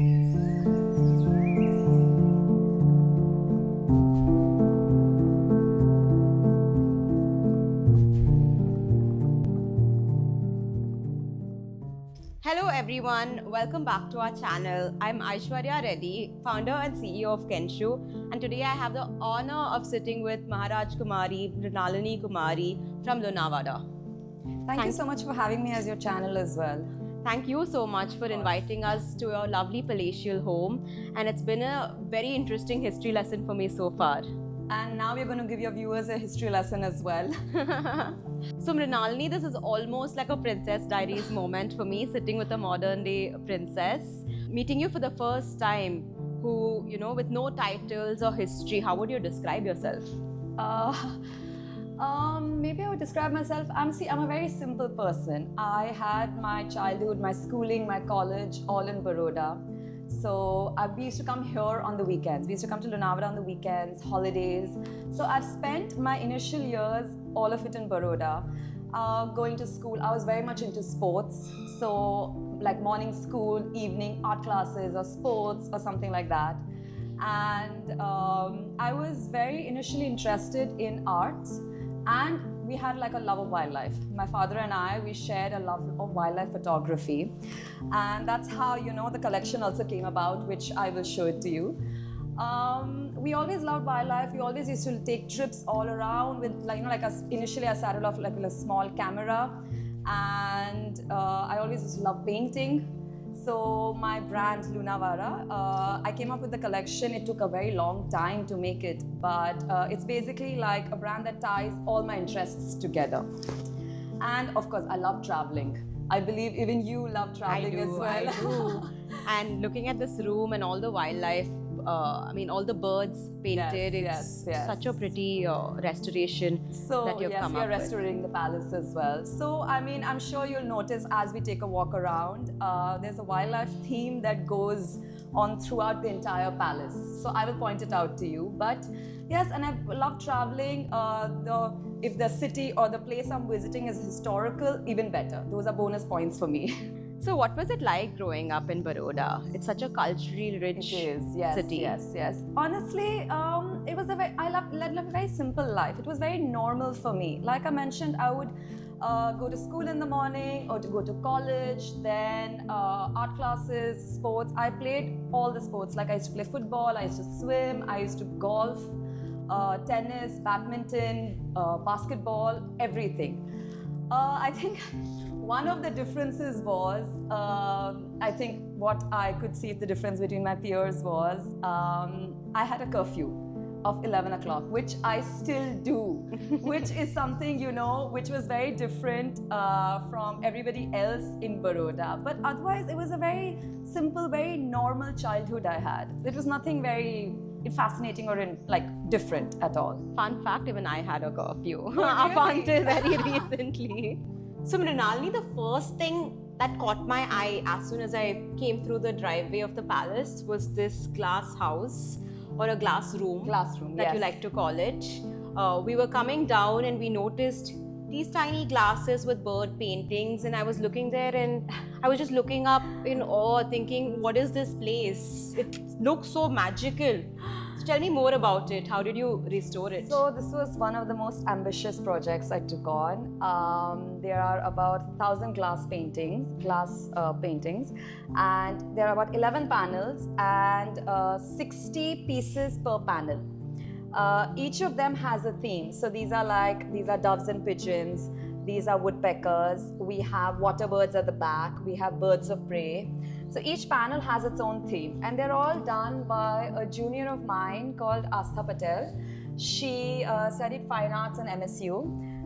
Hello everyone, welcome back to our channel. I'm Aishwarya Reddy, founder and CEO of Khenshu, and today I have the honor of sitting with Maharaj Kumari, Mrinalini Kumari from Lunavada. Thank you so much for having me as your channel as well. Thank you so much for inviting us to your lovely palatial home, and it's been a very interesting history lesson for me so far. And now we're going to give your viewers a history lesson as well. So Mrinalini, this is almost like a Princess Diaries moment for me, sitting with a modern day princess. Meeting you for the first time, who, with no titles or history, how would you describe yourself? Maybe I would describe myself, I'm a very simple person. I had my childhood, my schooling, my college all in Baroda. So we used to come here on the weekends. We used to come to Lunawada on the weekends, holidays. So I've spent my initial years, all of it in Baroda. Going to school, I was very much into sports. So like morning school, evening art classes or sports or something like that. And I was very initially interested in arts, and we had like a love of wildlife. My father and I, we shared a love of wildlife photography, and that's how the collection also came about, which I will show it to you. We always loved wildlife. We always used to take trips all around with initially I started off like with a small camera, and I always used to love painting. So my brand Lunawara, I came up with the collection. It took a very long time to make it, but it's basically like a brand that ties all my interests together. And of course, I love traveling. I believe even you love traveling as well. I do. And looking at this room and all the wildlife, all the birds painted, it's such a pretty restoration that you've come up with. So yes, we are restoring the palace as well. So I'm sure you'll notice as we take a walk around, there's a wildlife theme that goes on throughout the entire palace. So I will point it out to you. But yes, and I love traveling. If the city or the place I'm visiting is historical, even better. Those are bonus points for me. So what was it like growing up in Baroda? It's such a culturally rich city. Yes. Honestly, I led a very simple life. It was very normal for me. Like I mentioned, I would go to school in the morning or to go to college, then art classes, sports. I played all the sports. Like I used to play football, I used to swim, I used to golf, tennis, badminton, basketball, everything. I think one of the differences was, I think what I could see the difference between my peers was, I had a curfew of 11 o'clock, which I still do, which is something, which was very different from everybody else in Baroda. But otherwise, it was a very simple, very normal childhood I had. It was nothing very fascinating or different at all. Fun fact, even I had a curfew Really? up until very recently. So Mrinalini, the first thing that caught my eye as soon as I came through the driveway of the palace was this glass house or a glass room that you like to call it. We were coming down and we noticed these tiny glasses with bird paintings, and I was looking there and I was just looking up in awe, thinking, what is this place? It looks so magical. So tell me more about it. How did you restore it? So this was one of the most ambitious projects I took on. There are about 1,000 glass paintings, and there are about 11 panels and 60 pieces per panel. Each of them has a theme. So these are doves and pigeons, these are woodpeckers, we have water birds at the back, we have birds of prey. So each panel has its own theme, and they're all done by a junior of mine called Astha Patel. She studied fine arts in MSU,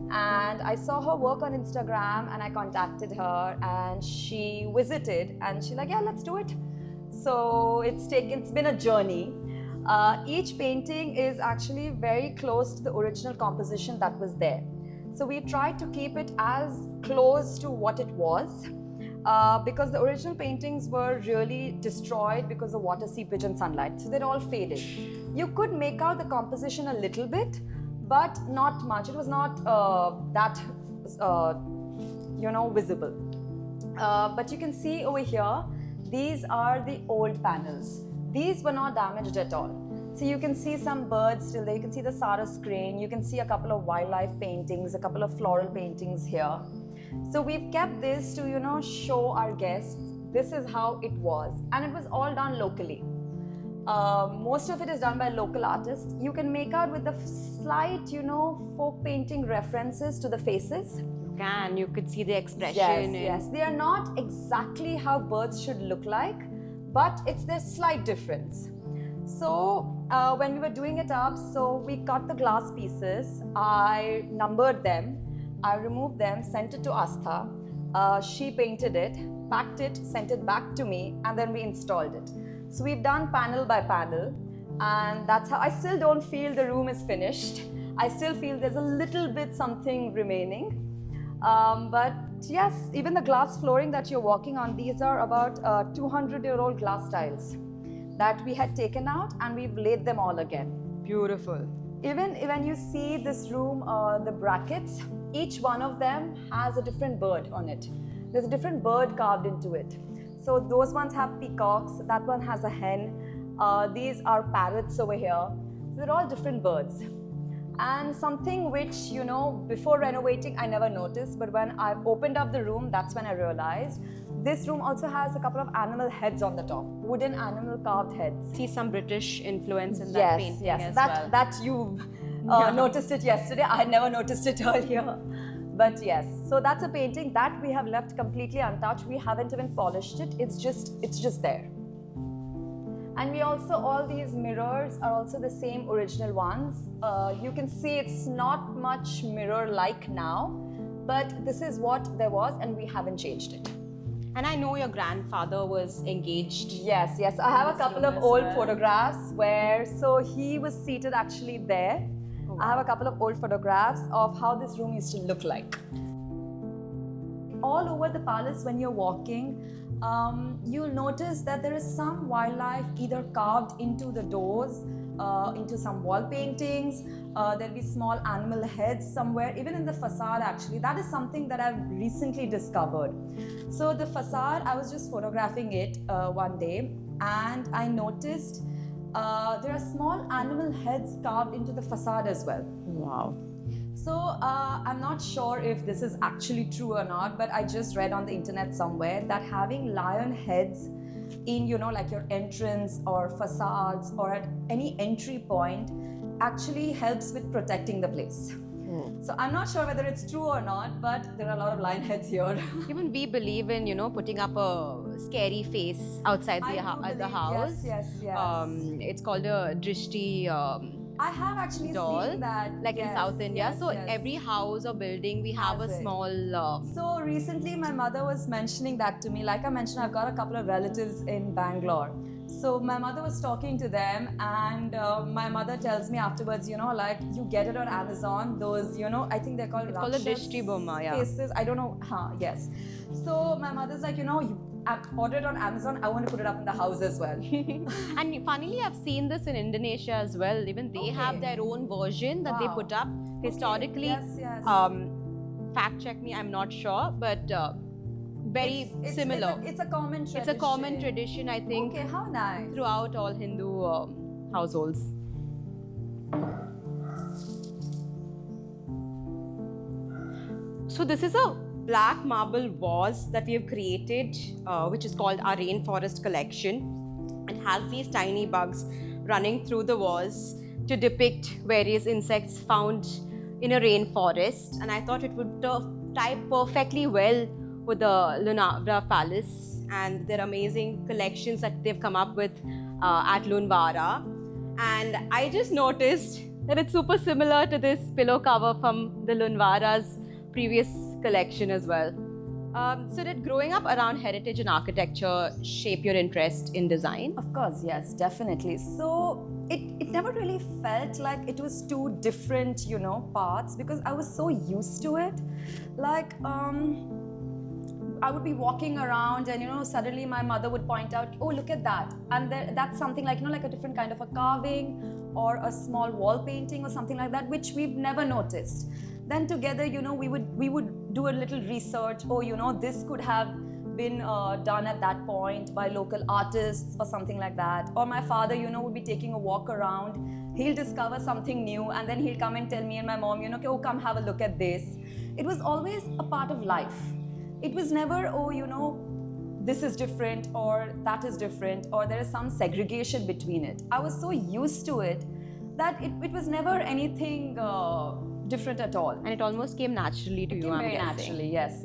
and I saw her work on Instagram and I contacted her and she visited and she's like, yeah, let's do it. So it's been a journey. Each painting is actually very close to the original composition that was there. So we tried to keep it as close to what it was, because the original paintings were really destroyed because of water seepage and sunlight. So they'd all faded. You could make out the composition a little bit, but not much. It was not that visible. But you can see over here These are the old panels. These were not damaged at all. So you can see some birds still there. You can see the Saras crane. You can see a couple of wildlife paintings, a couple of floral paintings here. So we've kept this to, show our guests this is how it was. And it was all done locally. Most of it is done by local artists. You can make out with the slight, folk painting references to the faces. You could see the expression. Yes. They are not exactly how birds should look like, but it's their slight difference. So when we were doing it up, so we cut the glass pieces, I numbered them, I removed them, sent it to Astha, she painted it, packed it, sent it back to me, and then we installed it. So we've done panel by panel, and that's how I still don't feel the room is finished. I still feel there's a little bit something remaining. But yes, even the glass flooring that you're walking on, these are about 200-year-old glass tiles that we had taken out and we've laid them all again. Beautiful. Even when you see this room, the brackets, each one of them has a different bird on it. There's a different bird carved into it. So those ones have peacocks, that one has a hen, these are parrots over here. So they're all different birds. And something which, before renovating, I never noticed, but when I opened up the room, that's when I realized this room also has a couple of animal heads on the top, wooden animal carved heads. See some British influence in that painting as well. That you noticed it yesterday. I had never noticed it earlier. But yes, so that's a painting that we have left completely untouched. We haven't even polished it. It's just there. And we also, all these mirrors are also the same original ones. You can see it's not much mirror-like now, but this is what there was and we haven't changed it. And I know your grandfather was engaged. Yes. I have a couple of old photographs so he was seated actually there. Oh, wow. I have a couple of old photographs of how this room used to look like. All over the palace when you're walking, you'll notice that there is some wildlife either carved into the doors, into some wall paintings. There'll be small animal heads somewhere, even in the facade actually. That is something that I've recently discovered. So the facade, I was just photographing it one day and I noticed there are small animal heads carved into the facade as well. Wow. So I'm not sure if this is actually true or not, but I just read on the internet somewhere that having lion heads in, like your entrance or facades or at any entry point actually helps with protecting the place. So I'm not sure whether it's true or not, but there are a lot of lion heads here. Even we believe in, putting up a scary face outside the house. Yes. It's called a drishti I have actually doll, seen that. like in South India. So every house or building, we have a small... So recently my mother was mentioning that to me. Like I mentioned, I've got a couple of relatives in Bangalore. So my mother was talking to them and my mother tells me afterwards, like you get it on Amazon, those, I think they're called... It's called a drishti bomma, faces. I don't know. Yes. So my mother's like, I ordered on Amazon, I want to put it up in the house as well. And funnily, I've seen this in Indonesia as well. Even they have their own version that they put up historically. Yes. Fact check me, I'm not sure, but very similar. It's a common tradition. It's a common tradition, I think. Okay, how nice. Throughout all Hindu households. So this is a black marble vase that we have created, which is called our Rainforest collection. It has these tiny bugs running through the vase to depict various insects found in a rainforest, and I thought it would tie perfectly well with the Lunawada Palace and their amazing collections that they've come up with at Lunawara. And I just noticed that it's super similar to this pillow cover from the Lunawara's previous collection as well. So did growing up around heritage and architecture shape your interest in design? Of course, yes, definitely. So it never really felt like it was two different, paths, because I was so used to it. Like, I would be walking around and, suddenly my mother would point out, oh, look at that. And that's something like, like a different kind of a carving or a small wall painting or something like that, which we've never noticed. Then together, we would do a little research. Oh, this could have been done at that point by local artists or something like that. Or my father, would be taking a walk around. He'll discover something new and then he'll come and tell me and my mom, okay, oh, come have a look at this. It was always a part of life. It was never, oh, this is different or that is different or there is some segregation between it. I was so used to it that it was never anything different at all. And it almost came naturally to you, I'm guessing. Naturally, yes.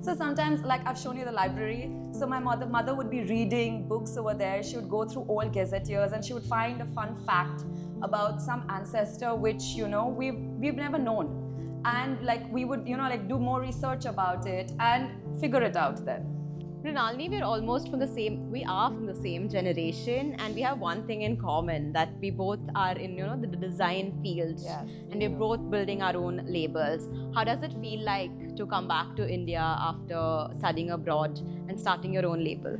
So sometimes, like I've shown you the library, so my mother would be reading books over there. She would go through old gazetteers and she would find a fun fact about some ancestor which, we've never known. And like we would, do more research about it and figure it out then. Mrinalini, we are from the same generation, and we have one thing in common, that we both are in, the design field. Yes, and we're both building our own labels. How does it feel like to come back to India after studying abroad and starting your own label?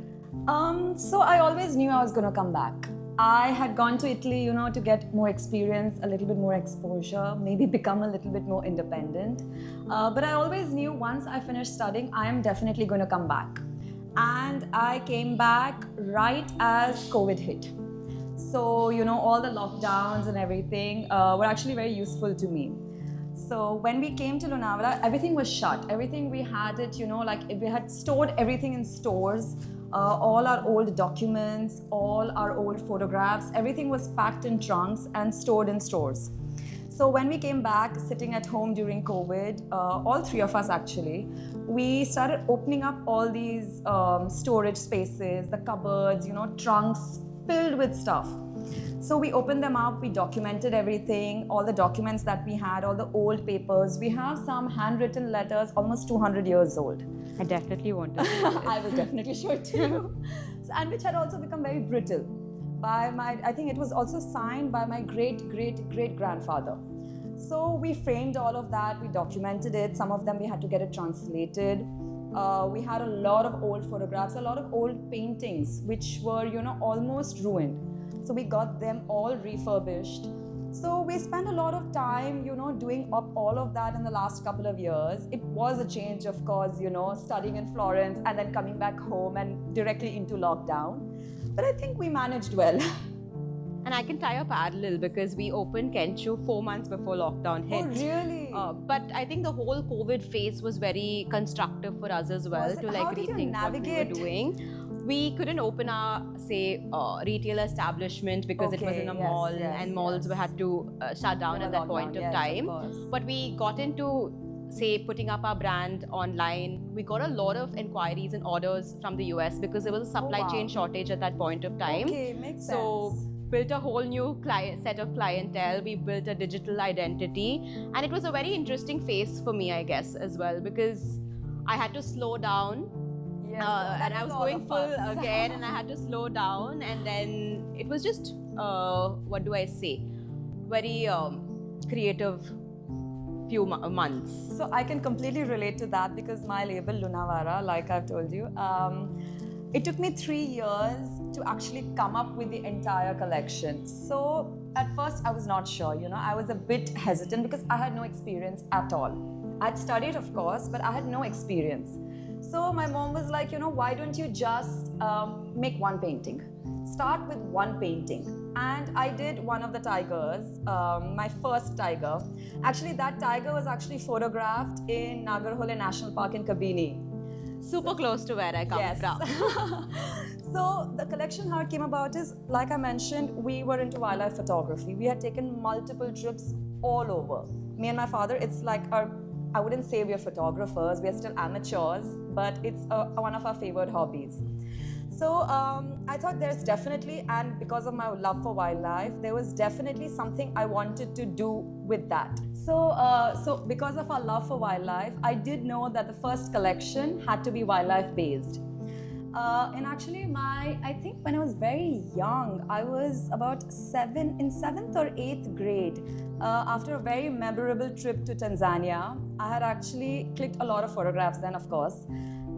So I always knew I was going to come back. I had gone to Italy, to get more experience, a little bit more exposure, maybe become a little bit more independent. But I always knew once I finished studying, I am definitely going to come back. And I came back right as COVID hit. So, all the lockdowns and everything were actually very useful to me. So when we came to Lunawada, everything was shut. Everything we had it, we had stored everything in stores. All our old documents, all our old photographs, everything was packed in trunks and stored in stores. So when we came back, sitting at home during COVID, all three of us actually, we started opening up all these storage spaces, the cupboards, trunks filled with stuff. So we opened them up, we documented everything, all the documents that we had, all the old papers. We have some handwritten letters, almost 200 years old. I definitely want to see this. I will definitely show it to you. And which had also become very brittle. I think it was also signed by my great-great-great-grandfather. So we framed all of that, we documented it. Some of them we had to get it translated. We had a lot of old photographs, a lot of old paintings, which were, almost ruined. So we got them all refurbished. So we spent a lot of time, doing up all of that in the last couple of years. It was a change, of course, studying in Florence and then coming back home and directly into lockdown. But I think we managed well. And I can tie a parallel because we opened Khenshu 4 months before lockdown hit. Oh, really? But I think the whole COVID phase was very constructive for us as well to rethink what we were doing. We couldn't open our, retail establishment because it was in a mall and malls had to shut down at that point of time. But we got into, putting up our brand online. We got a lot of inquiries and orders from the US because there was a supply chain shortage at that point of time. Okay, makes sense. So built a whole new set of clientele. We built a digital identity. And it was a very interesting phase for me, I guess, as well, because I had to slow down. Yes, and I was going full again and I had to slow down, and then it was just very creative few months. So I can completely relate to that because my label Lunawara, like I've told you, it took me 3 years to actually come up with the entire collection. So at first I was not sure, I was a bit hesitant because I had no experience at all. I'd studied, of course, but I had no experience. So my mom was like, why don't you just make one painting? Start with one painting. And I did one of the tigers, my first tiger. Actually, that tiger was actually photographed in Nagarhole National Park in Kabini. Super close to where I come from. So the collection, how it came about is, like I mentioned, we were into wildlife photography. We had taken multiple trips all over. Me and my father, it's like I wouldn't say we are photographers, we are still amateurs, but it's one of our favorite hobbies. So I thought there's definitely, and because of my love for wildlife, there was definitely something I wanted to do with that. So because of our love for wildlife, I did know that the first collection had to be wildlife based. And actually I think when I was very young, I was about in 7th or 8th grade, after a very memorable trip to Tanzania, I had actually clicked a lot of photographs then, of course.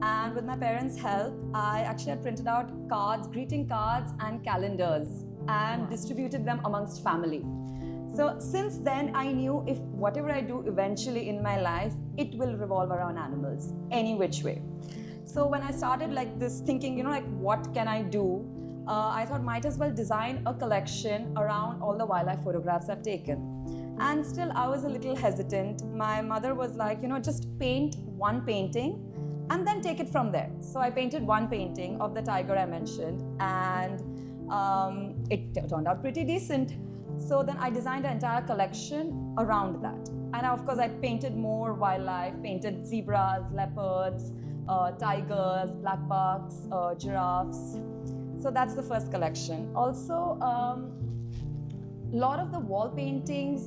And with my parents' help, I actually had printed out cards, greeting cards and calendars and distributed them amongst family. So since then, I knew if whatever I do eventually in my life, it will revolve around animals, any which way. So when I started like this thinking, like what can I do? I thought might as well design a collection around all the wildlife photographs I've taken. And still I was a little hesitant. My mother was like, just paint one painting and then take it from there. So I painted one painting of the tiger I mentioned, and it turned out pretty decent. So then I designed an entire collection around that. And of course I painted more wildlife, painted zebras, leopards, tigers, black bucks, giraffes. So that's the first collection. Also, a lot of the wall paintings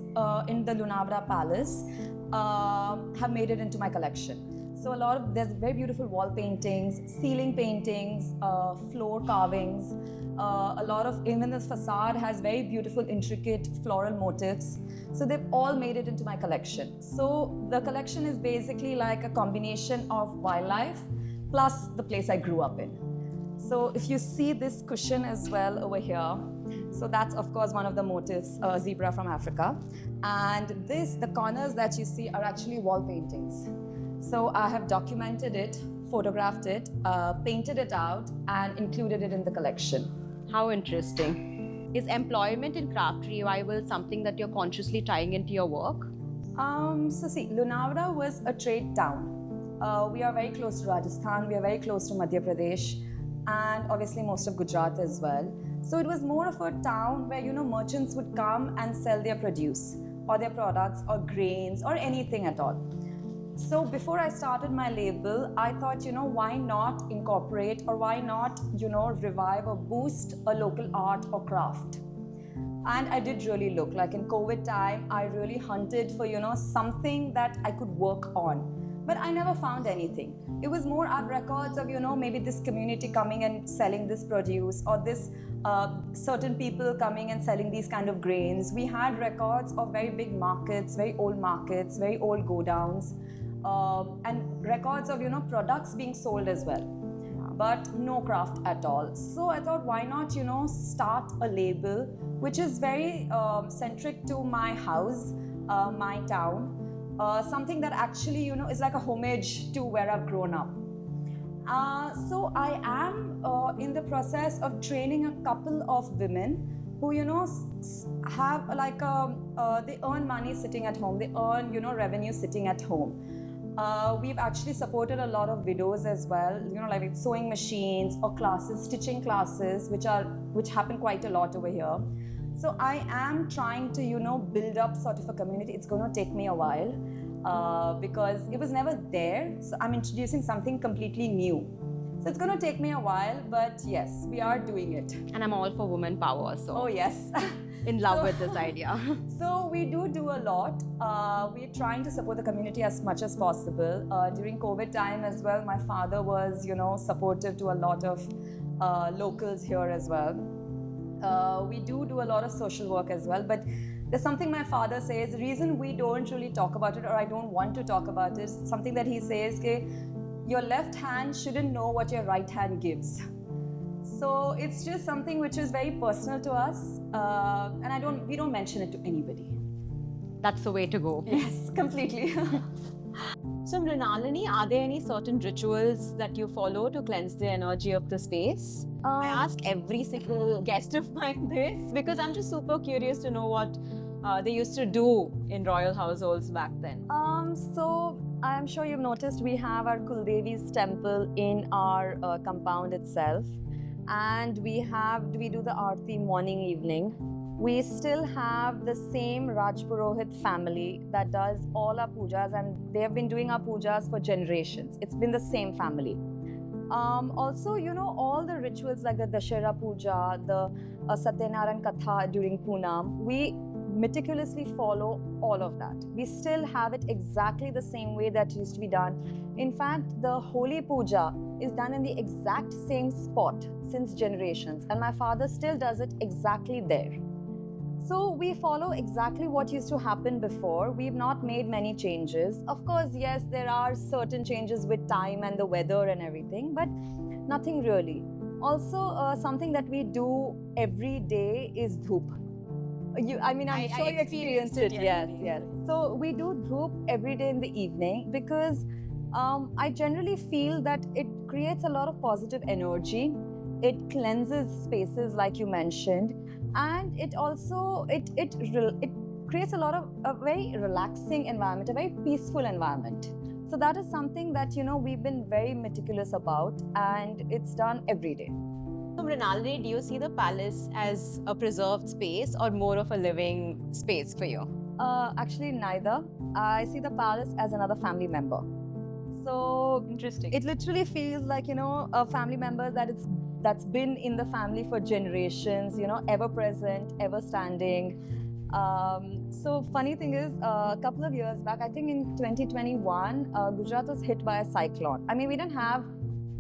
in the Lunawada palace have made it into my collection. So there's very beautiful wall paintings, ceiling paintings, floor carvings. Even the facade has very beautiful, intricate floral motifs. So they've all made it into my collection. So the collection is basically like a combination of wildlife plus the place I grew up in. So if you see this cushion as well over here, so that's of course one of the motifs, zebra from Africa. And the corners that you see are actually wall paintings. So I have documented it, photographed it, painted it out, and included it in the collection. How interesting. Is employment in craft revival something that you're consciously tying into your work? So see, Lunawada was a trade town. We are very close to Rajasthan, we are very close to Madhya Pradesh, and obviously most of Gujarat as well. So it was more of a town where, merchants would come and sell their produce or their products or grains or anything at all. So before I started my label, I thought, why not incorporate or why not, revive or boost a local art or craft? And I did really look. Like in COVID time, I really hunted for, something that I could work on. But I never found anything. It was more our records of, maybe this community coming and selling this produce, or this certain people coming and selling these kind of grains. We had records of very big markets, very old godowns, and records of, products being sold as well, but no craft at all. So I thought, why not, start a label which is very centric to my house, my town, something that actually, is like a homage to where I've grown up. So I am in the process of training a couple of women who, have like they earn money sitting at home. They earn, revenue sitting at home. We've actually supported a lot of widows as well, like with sewing machines or classes, stitching classes, which happen quite a lot over here. So I am trying to, build up sort of a community. It's going to take me a while because it was never there. So I'm introducing something completely new. So it's going to take me a while, but yes, we are doing it. And I'm all for woman power, so. Oh, yes. In love with this idea. So we do a lot. We're trying to support the community as much as possible. During COVID time as well, my father was, supportive to a lot of locals here as well. We do a lot of social work as well, but there's something my father says, the reason we don't really talk about it, or I don't want to talk about it, something that he says, your left hand shouldn't know what your right hand gives. So it's just something which is very personal to us, and we don't mention it to anybody. That's the way to go. Yes, completely. So Mrinalini, are there any certain rituals that you follow to cleanse the energy of the space? I ask every single guest of mine this because I'm just super curious to know what they used to do in royal households back then. So I'm sure you've noticed we have our Kuldevi's temple in our compound itself, and we do the aarti morning, evening. We still have the same Rajpurohit family that does all our pujas, and they have been doing our pujas for generations. It's been the same family. Also, all the rituals like the Dashera Puja, the Satyanarayan Katha during Poonam, we meticulously follow all of that. We still have it exactly the same way that used to be done. In fact, the Holi Puja is done in the exact same spot since generations, and my father still does it exactly there. So we follow exactly what used to happen before. We've not made many changes. Of course, yes, there are certain changes with time and the weather and everything, but nothing really. Also, something that we do every day is dhoop. I'm sure you experienced it. Yes. So we do dhoop every day in the evening because I generally feel that it creates a lot of positive energy. It cleanses spaces, like you mentioned, and it also it creates a lot of a very relaxing environment, a very peaceful environment. So that is something that we've been very meticulous about, and it's done every day. So, Mrinalini, do you see the palace as a preserved space or more of a living space for you? Actually, neither. I see the palace as another family member. So Interesting. it literally feels like a family member that's been in the family for generations. Ever present, ever standing. So funny thing is, a couple of years back, I think in 2021, Gujarat was hit by a cyclone. I mean, we didn't have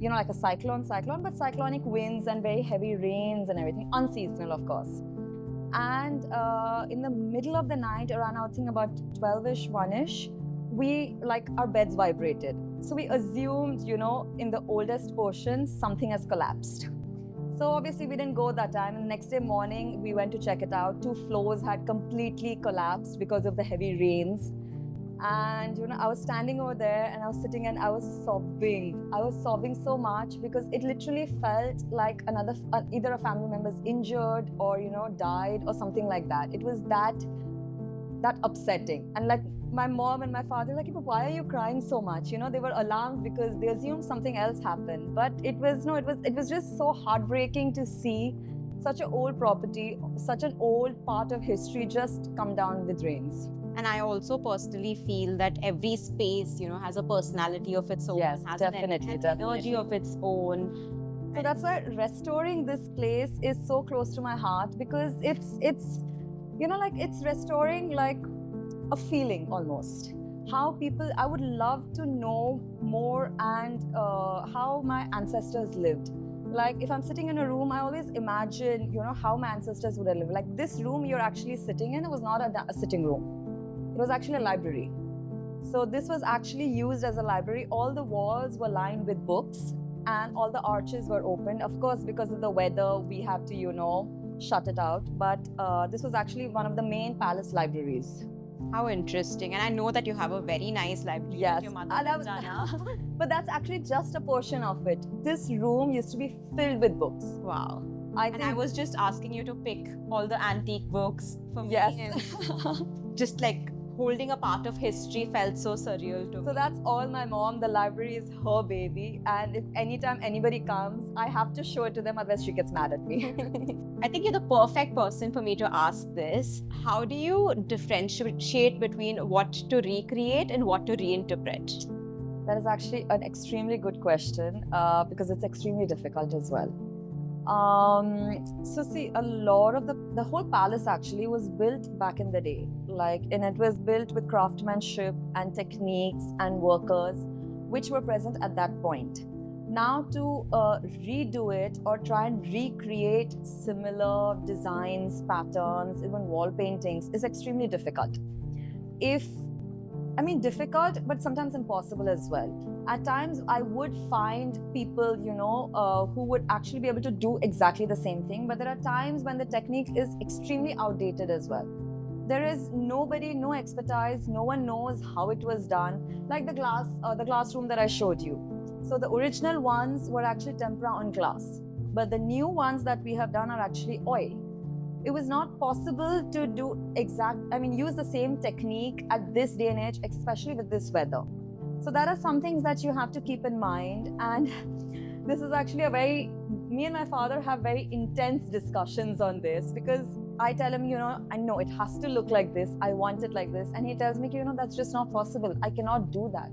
like a cyclone, but cyclonic winds and very heavy rains and everything, unseasonal, of course. And in the middle of the night, around I think about 12ish, 1ish, our beds vibrated. So we assumed, in the oldest portion, something has collapsed. So obviously we didn't go that time. And the next day morning, we went to check it out. 2 floors had completely collapsed because of the heavy rains. And I was standing over there and I was sitting and I was sobbing. I was sobbing so much because it literally felt like either a family member's injured or died or something like that. It was that upsetting. And like my mom and my father like, why are you crying so much? They were alarmed because they assumed something else happened. But it was just so heartbreaking to see such an old property, such an old part of history just come down with rains. And I also personally feel that every space, has a personality of its own. Yes, has definitely, an energy of its own. So that's why restoring this place is so close to my heart, because it's it's restoring like a feeling almost. How I would love to know more and how my ancestors lived. Like if I'm sitting in a room, I always imagine, how my ancestors would have lived. Like this room you're actually sitting in, it was not a sitting room. It was actually a library. So this was actually used as a library. All the walls were lined with books and all the arches were open. Of course, because of the weather, we have to, shut it out. But this was actually one of the main palace libraries. How interesting. And I know that you have a very nice library. Yes. Your mother But that's actually just a portion of it. This room used to be filled with books. Wow. I was just asking you to pick all the antique books for me. Yes. And just like holding a part of history felt so surreal to me. So that's all my mom. The library is her baby. And if anytime anybody comes, I have to show it to them, otherwise she gets mad at me. I think you're the perfect person for me to ask this. How do you differentiate between what to recreate and what to reinterpret? That is actually an extremely good question because it's extremely difficult as well. So see, a lot of the whole palace actually was built back in the day. And it was built with craftsmanship and techniques and workers which were present at that point. Now to redo it or try and recreate similar designs, patterns, even wall paintings is extremely difficult. Difficult, but sometimes impossible as well. At times, I would find people, who would actually be able to do exactly the same thing. But there are times when the technique is extremely outdated as well. There is nobody, no expertise, no one knows how it was done. Like the glass room that I showed you. So the original ones were actually tempera on glass. But the new ones that we have done are actually oil. It was not possible to use the same technique at this day and age, especially with this weather. So there are some things that you have to keep in mind. And this is actually me and my father have very intense discussions on this, because I tell him, I know it has to look like this. I want it like this. And he tells me, that's just not possible. I cannot do that.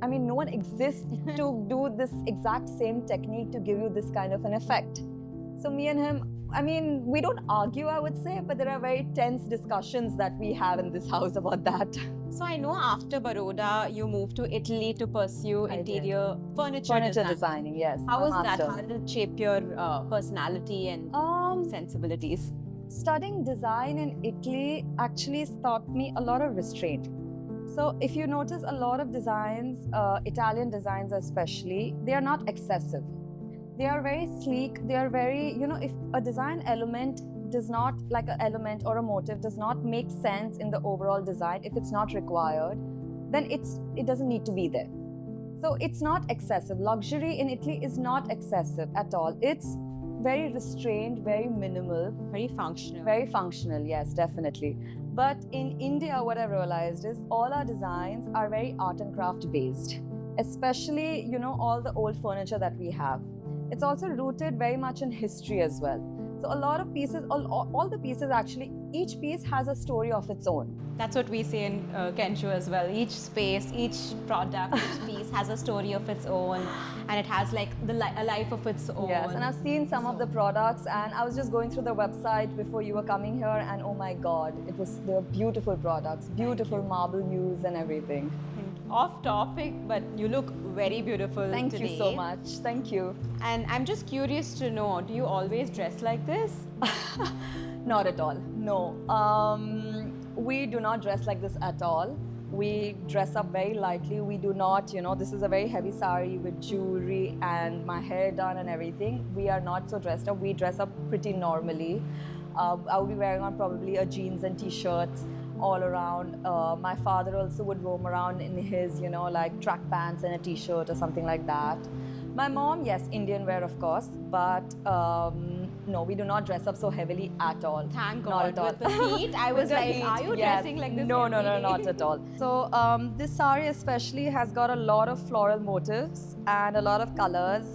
No one exists to do this exact same technique to give you this kind of an effect. So me and him, we don't argue, I would say, but there are very tense discussions that we have in this house about that. So I know after Baroda, you moved to Italy to pursue interior furniture designing. Yes. How was that? How did it shape your personality and sensibilities? Studying design in Italy actually taught me a lot of restraint. So if you notice, a lot of designs, Italian designs especially, they are not excessive. They are very sleek. They are very, if a design element does not, like an element or a motif does not make sense in the overall design, if it's not required, then it doesn't need to be there. So it's not excessive. Luxury in Italy is not excessive at all. It's very restrained, very minimal. Very functional. Very functional, yes, definitely. But in India, what I've realized is all our designs are very art and craft based, especially, all the old furniture that we have. It's also rooted very much in history as well. So a lot of pieces, all the pieces actually, each piece has a story of its own. That's what we say in Khenshu as well. Each space, each product, each piece has a story of its own, and it has like a life of its own. Yes, and I've seen some of the products, and I was just going through the website before you were coming here, and oh my God, they were beautiful products, beautiful marble hues and everything. Off topic, but you look very beautiful today. Thank you so much. Thank you. And I'm just curious to know, do you always dress like this? Not at all. No. We do not dress like this at all. We dress up very lightly. We do not, this is a very heavy sari with jewelry and my hair done and everything. We are not so dressed up. We dress up pretty normally. I'll be wearing on probably a jeans and t-shirts all around. My father also would roam around in his, like track pants and a t-shirt or something like that. My mom, yes, Indian wear of course, but no, we do not dress up so heavily at all. Thank God. Not at all. With the heat, I was like, are you dressing like this? No, not at all. So this sari especially has got a lot of floral motifs and a lot of colors,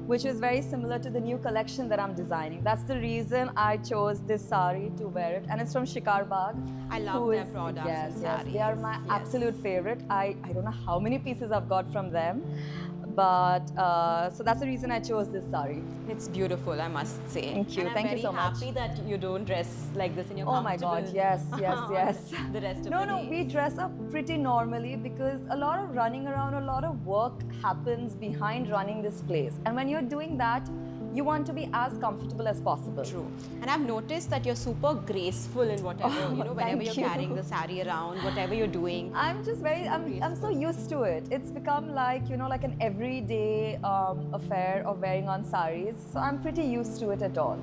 which is very similar to the new collection that I'm designing. That's the reason I chose this sari to wear it. And it's from Shikar Bagh. I love their products. Yes, they are my absolute favorite. I don't know how many pieces I've got from them. But so that's the reason I chose this sari. It's beautiful, I must say. Thank you. And Thank you so much. I'm very happy that you don't dress like this in your Oh my God, yes. the rest of the days. We dress up pretty normally because a lot of running around, a lot of work happens behind running this place. And when you're doing that, you want to be as comfortable as possible. True. And I've noticed that you're super graceful in whatever, whenever you're carrying the sari around, whatever you're doing. I'm just I'm so used to it. It's become like, like an everyday affair of wearing on saris. So I'm pretty used to it at all.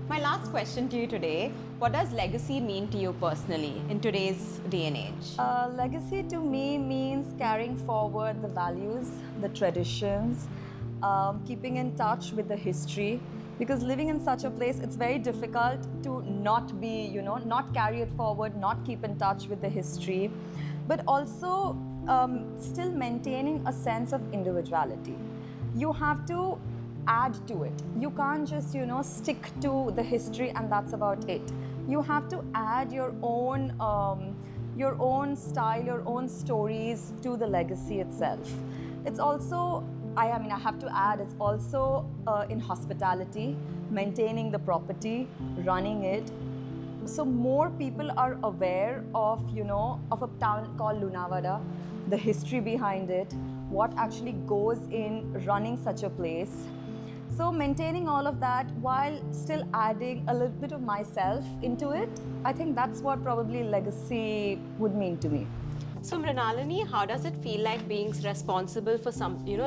My last question to you today, what does legacy mean to you personally in today's day and age? Legacy to me means carrying forward the values, the traditions, keeping in touch with the history, because living in such a place, it's very difficult to not be, not carry it forward, not keep in touch with the history, but also still maintaining a sense of individuality. You have to add to it. You can't just, stick to the history and that's about it. You have to add your own style, your own stories to the legacy itself. It's also, I have to add, it's also in hospitality, maintaining the property, running it. So more people are aware of, of a town called Lunawada, the history behind it, what actually goes in running such a place. So maintaining all of that while still adding a little bit of myself into it, I think that's what probably legacy would mean to me. So Mrinalini, how does it feel like being responsible for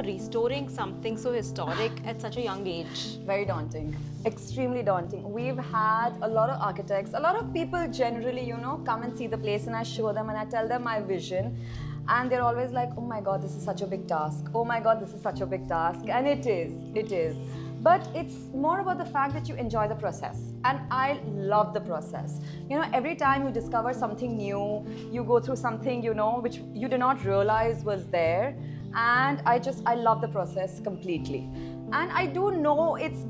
restoring something so historic at such a young age? Very daunting, extremely daunting. We've had a lot of architects, a lot of people generally, come and see the place and I show them and I tell them my vision. And they're always like, oh my God, this is such a big task. Oh my God, this is such a big task. And it is. But it's more about the fact that you enjoy the process. And I love the process. Every time you discover something new, you go through something, which you did not realize was there. And I love the process completely. And I do know it's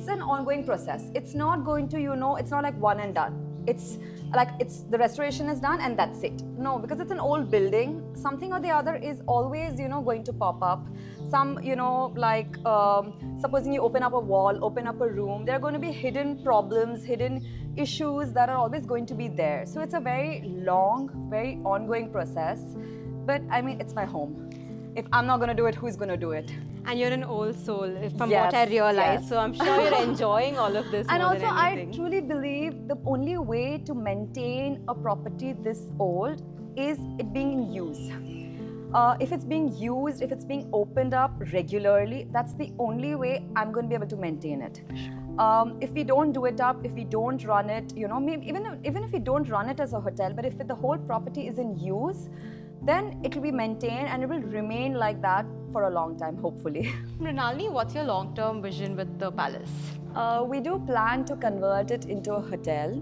an ongoing process. It's not going to, it's not like one and done. It's like the restoration is done and that's it. No, because it's an old building, something or the other is always, going to pop up. Some, supposing you open up a wall, open up a room, there are going to be hidden problems, hidden issues that are always going to be there. So it's a very long, very ongoing process. But it's my home. If I'm not going to do it, who's going to do it? And you're an old soul, from what I realize. So I'm sure you're enjoying all of this. And more also, than anything. I truly believe the only way to maintain a property this old is it being in use. If it's being used, if it's being opened up regularly, that's the only way I'm going to be able to maintain it. If we don't do it up, if we don't run it, maybe even if we don't run it as a hotel, but if the whole property is in use, then it will be maintained and it will remain like that for a long time, hopefully. Mrinalini, what's your long-term vision with the palace? We do plan to convert it into a hotel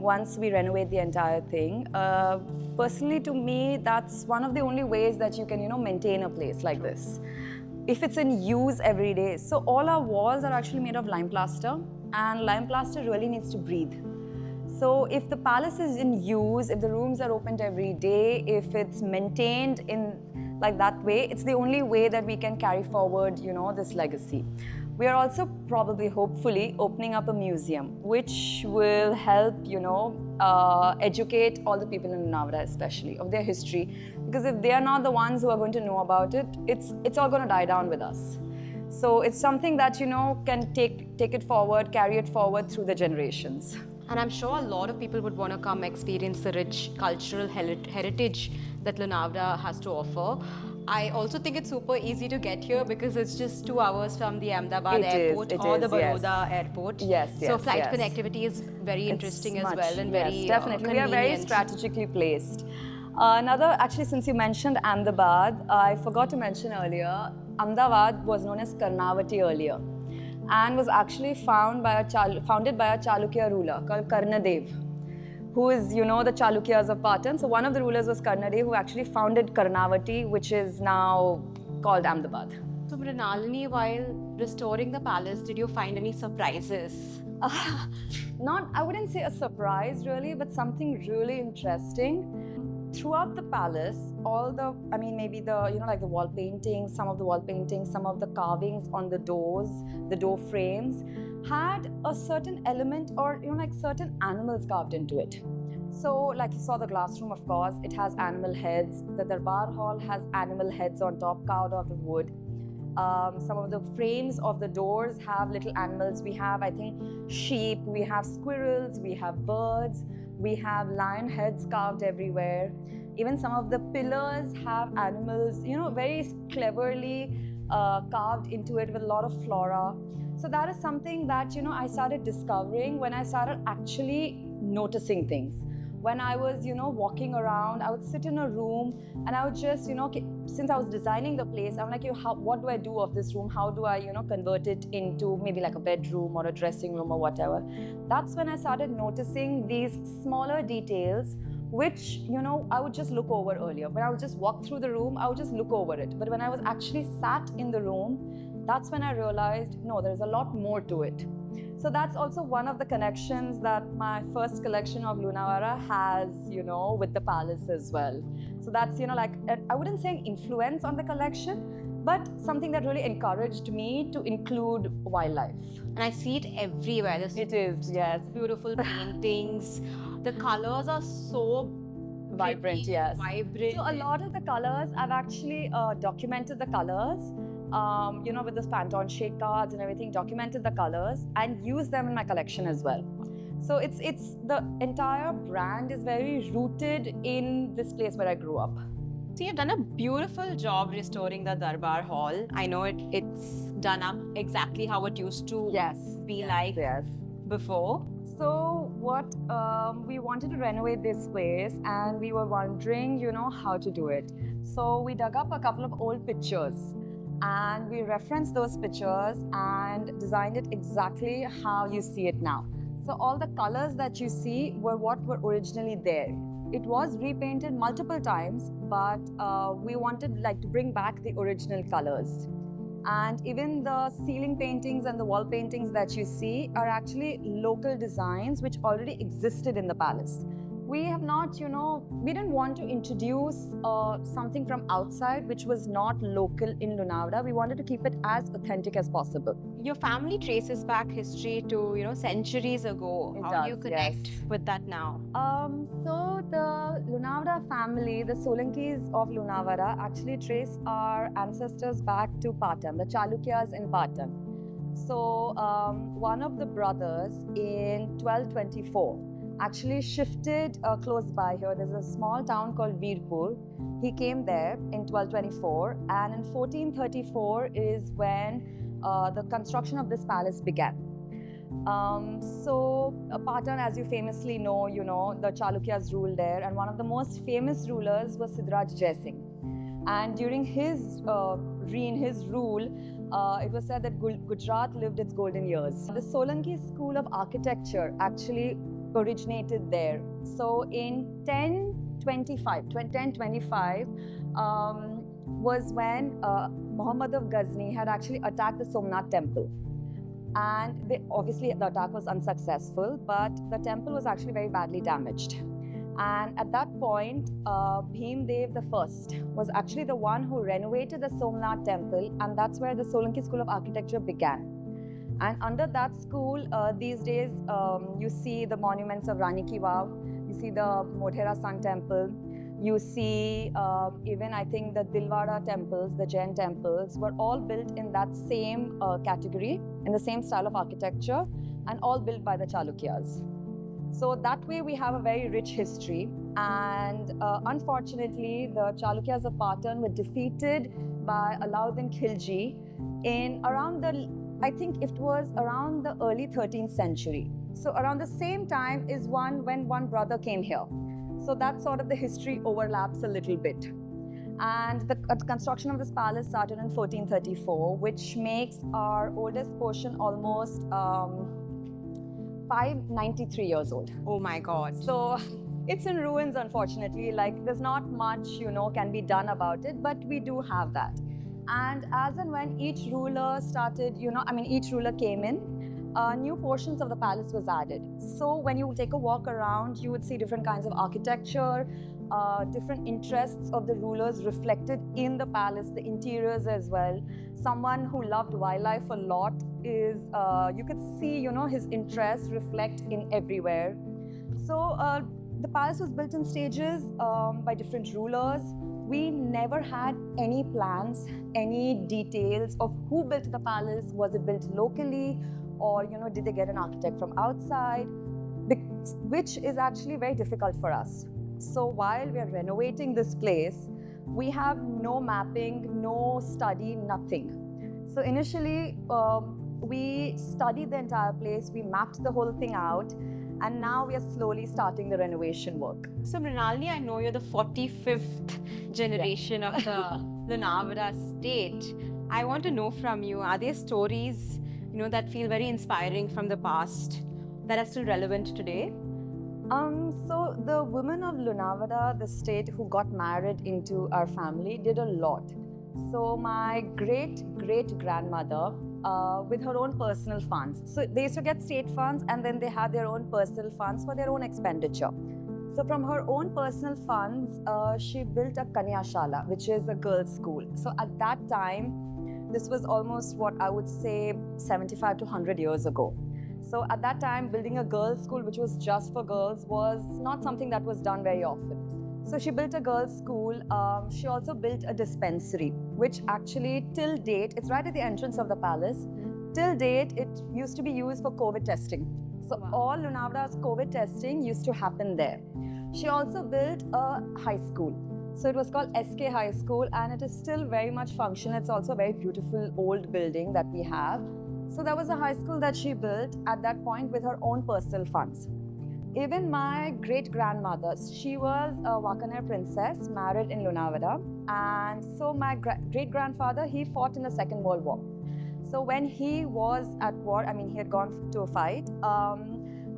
once we renovate the entire thing. Personally, to me, that's one of the only ways that you can, maintain a place like this. If it's in use every day. So all our walls are actually made of lime plaster, and lime plaster really needs to breathe. So if the palace is in use, if the rooms are opened every day, if it's maintained in like that way, it's the only way that we can carry forward, this legacy. We are also probably, hopefully, opening up a museum, which will help, educate all the people in Lunawada, especially, of their history. Because if they are not the ones who are going to know about it, it's all going to die down with us. So it's something that, can take it forward, carry it forward through the generations. And I'm sure a lot of people would want to come experience the rich cultural heritage that Lunawada has to offer. I also think it's super easy to get here because it's just 2 hours from the Ahmedabad airport or the Baroda airport. So flight connectivity is very interesting as well and very definitely. convenient. We are very strategically placed. Actually, since you mentioned Ahmedabad, I forgot to mention earlier, Ahmedabad was known as Karnavati earlier and was actually founded by a Chalukya ruler called Karnadev, who is, the Chalukyas of Patan. So one of the rulers was Karnadev, who actually founded Karnavati, which is now called Ahmedabad. So Mrinalini, while restoring the palace, did you find any surprises? I wouldn't say a surprise really, but something really interesting. Throughout the palace, maybe the wall paintings, some of the carvings on the doors, the door frames, had a certain element or, certain animals carved into it. So, like you saw the glass room, of course, it has animal heads. The Darbar hall has animal heads on top, carved out of wood. Some of the frames of the doors have little animals. We have, I think, sheep, we have squirrels, we have birds, we have lion heads carved everywhere. Even some of the pillars have animals, very cleverly carved into it with a lot of flora. So that is something that, I started discovering when I started actually noticing things. When I was, walking around, I would sit in a room and I would just, since I was designing the place, I'm like, what do I do of this room? How do I, convert it into maybe like a bedroom or a dressing room or whatever? That's when I started noticing these smaller details, which, I would just look over earlier. When I would just walk through the room, I would just look over it. But when I was actually sat in the room, that's when I realized, no, there's a lot more to it. So that's also one of the connections that my first collection of Loonawara has, with the palace as well. So that's, I wouldn't say an influence on the collection, but something that really encouraged me to include wildlife. And I see it everywhere. It is, yes. Beautiful paintings. The colors are so vibrant, pretty, yes. Vibrant. So a lot of the colors, I've actually documented the colors. With the Pantone shade cards and everything, documented the colors and used them in my collection as well. So it's the entire brand is very rooted in this place where I grew up. So you've done a beautiful job restoring the Darbar Hall. I know it's done up exactly how it used to be before. So what we wanted to renovate this place and we were wondering, how to do it. So we dug up a couple of old pictures. And we referenced those pictures and designed it exactly how you see it now. So all the colors that you see were what were originally there. It was repainted multiple times, but we wanted to bring back the original colors. And even the ceiling paintings and the wall paintings that you see are actually local designs which already existed in the palace. We have not, we didn't want to introduce something from outside which was not local in Lunawada. We wanted to keep it as authentic as possible. Your family traces back history to, centuries ago. How do you connect with that now? So the Lunawada family, the Solankis of Lunawara, actually trace our ancestors back to Patan, the Chalukyas in Patan. So one of the brothers in 1224 actually shifted close by here. There's a small town called Veerpur. He came there in 1224, and in 1434 is when the construction of this palace began. Patan, as you famously know, the Chalukyas ruled there, and one of the most famous rulers was Siddharaj Jai Singh. And during his reign, his rule, it was said that Gujarat lived its golden years. The Solanki school of architecture actually originated there. So in 1025 was when Muhammad of Ghazni had actually attacked the Somnath temple. And obviously the attack was unsuccessful, but the temple was actually very badly damaged. And at that point, Bhim Dev the First was actually the one who renovated the Somnath temple, and that's where the Solanki School of Architecture began. And under that school, these days, you see the monuments of Rani Ki Vav, you see the Modhera Sun temple, you see even I think the Dilwara temples, the Jain temples, were all built in that same category, in the same style of architecture, and all built by the Chalukyas. So that way we have a very rich history, and unfortunately the Chalukyas of Patan were defeated by Alauddin Khilji in around I think it was around the early 13th century. So around the same time is when one brother came here. So that sort of the history overlaps a little bit. And the construction of this palace started in 1434, which makes our oldest portion almost 593 years old. Oh my God. So it's in ruins, unfortunately. Like, there's not much, can be done about it, but we do have that. And as and when each ruler started, each ruler came in, new portions of the palace was added. So when you take a walk around, you would see different kinds of architecture, different interests of the rulers reflected in the palace, the interiors as well. Someone who loved wildlife a lot is, you could see, his interest reflect in everywhere. So the palace was built in stages by different rulers. We never had any plans, any details of who built the palace. Was it built locally, or did they get an architect from outside? Which is actually very difficult for us. So while we are renovating this place, we have no mapping, no study, nothing. So initially, we studied the entire place, we mapped the whole thing out, and now we are slowly starting the renovation work. So Mrinalini, I know you're the 45th generation of the Lunawada state. I want to know from you, are there stories, that feel very inspiring from the past that are still relevant today? So the women of Lunawada, the state who got married into our family, did a lot. So my great-great-grandmother, with her own personal funds. So they used to get state funds, and then they had their own personal funds for their own expenditure. So from her own personal funds, she built a Kanyashala, which is a girls' school. So at that time, this was almost what I would say 75 to 100 years ago. So at that time, building a girls' school, which was just for girls, was not something that was done very often. So she built a girls' school. She also built a dispensary, which actually till date, it's right at the entrance of the palace. Till date, it used to be used for COVID testing. So all Lunawada's COVID testing used to happen there. She also built a high school. So it was called SK High School, and it is still very much functional. It's also a very beautiful old building that we have. So that was a high school that she built at that point with her own personal funds. Even my great-grandmother, she was a Wakaner princess married in Lunavada. And so my great-grandfather, he fought in the Second World War. So when he was at war, he had gone to a fight,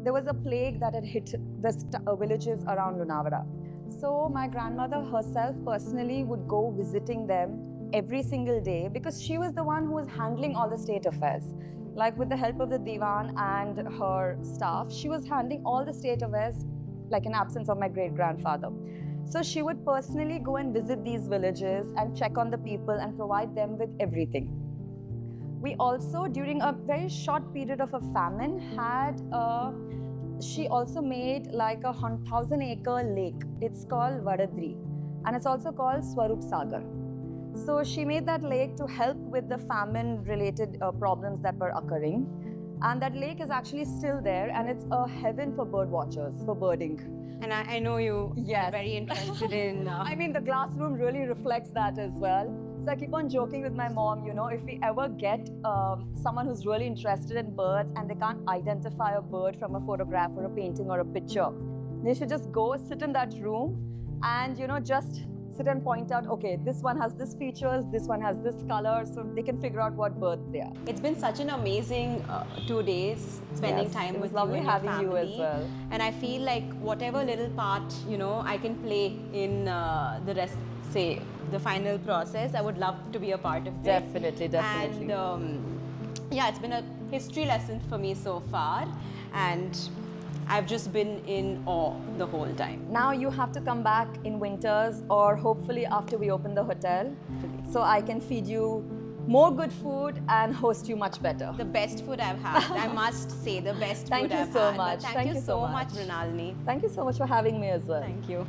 there was a plague that had hit the villages around Lunavada. So my grandmother herself personally would go visiting them every single day, because she was the one who was handling all the state affairs. Like, with the help of the Diwan and her staff, she was handling all the state affairs, like in absence of my great-grandfather. So she would personally go and visit these villages and check on the people and provide them with everything. We also, during a very short period of a famine, she also made like a 1,000-acre lake. It's called Vadadri, and it's also called Swarup Sagar. So she made that lake to help with the famine-related problems that were occurring. And that lake is actually still there, and it's a heaven for bird watchers, for birding. And I know you are very interested in... the glass room really reflects that as well. So I keep on joking with my mom, if we ever get someone who's really interested in birds and they can't identify a bird from a photograph or a painting or a picture, they should just go sit in that room and, just sit and point out, okay, this one has this features, this one has this color, so they can figure out what bird they are. It's been such an amazing 2 days spending Yes, time it was with lovely you and your having you as family. well. And I feel like whatever little part, I can play in the rest, say, the final process, I would love to be a part of it. Definitely. And yeah, it's been a history lesson for me so far. And I've just been in awe the whole time. Now you have to come back in winters or hopefully after we open the hotel, so I can feed you more good food and host you much better. The best food I've had, I must say, the best Thank food you I've so had. much. Thank you so much, Mrinalini. Thank you so much for having me as well. Thank you.